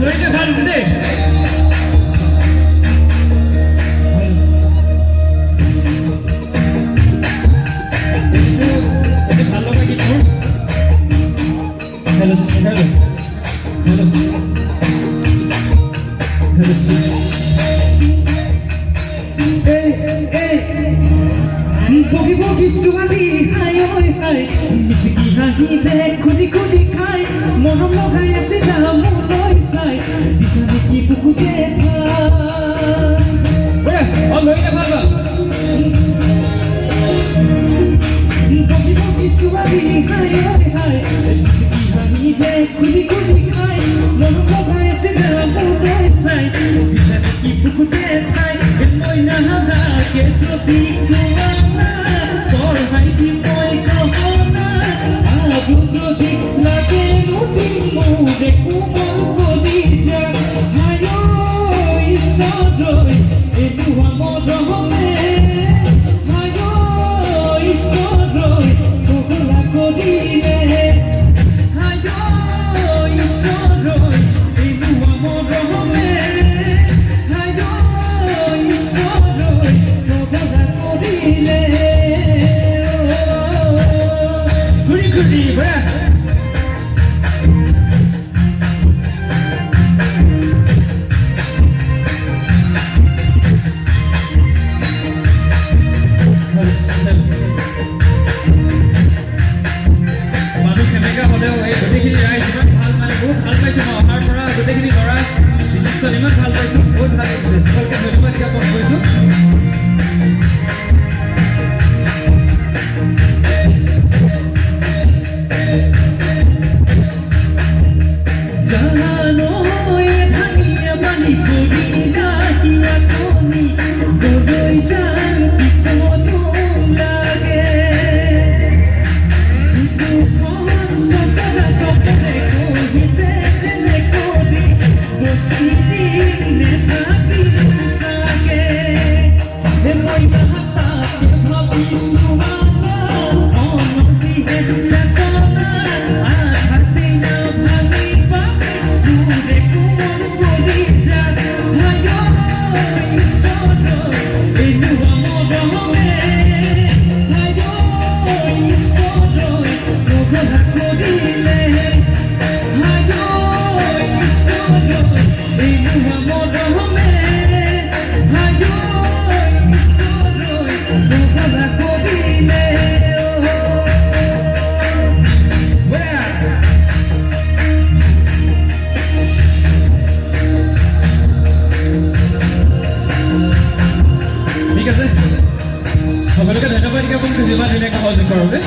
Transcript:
লৈকে ভাল দেই ভাল লগা গীতবোৰ hello' hello' Bogi bogi suami hai oi hai misiki hahi de kudi kudi khai monom logai ase na moloi sai bisani ki buku de tha লই কে ভাল bogi bogi suami hai oi hai misiki hahi de kudi kudi khai monom logai ase na moloi sai bisani ki buku de thai moi na ha ke choti kuana tor hai di moi kahana abu jodi lage nudi mode kumol kodi ja hayo isadoi enu amor home hayo isadoi kola kodile hayo isadoi enu amor home hayo isadoi kola kodile Guri bra মানুহ কেনেকা হ'লেও এই গোটেইখিনি ৰাইজ ইমান ভাল মানে বহুত ভাল পাইছোঁ মই অহাৰ পৰা গোটেইখিনি ল'ৰা ৰিচিপশ্যন ইমান ভাল পাইছোঁ বহুত ভাল লাগিছে সকলোকে ধন্যবাদ জ্ঞাপন কৰিছোঁ জানো এ ভাঙিয়া বাণী করিলা হিয়া কনি গলৈ যান কি কদম লাগে দুখন সপনে কহিছে যেনে কৰি দোষী দিন নেথাকি চাগে হে মই বাহাতাকে ভাবিছো অনতিহে চেতনা আধাৰ দিনা ভাঙি পাবে দূৰে কোমল কৰি যা হায় ঈশ্বৰ এনো আমোদ হমে হায় ঈশ্বৰ নগলা কৰিলে হায় ঈশ্বৰ এনো আমোদ হমে হায় ঈশ্বৰ নগলা কৰিলে ঠিক আছে সকলোকে ধন্যবাদ জ্ঞাপন কৰিছোঁ ইমান ধুনীয়াকৈ সহযোগ কৰোঁতে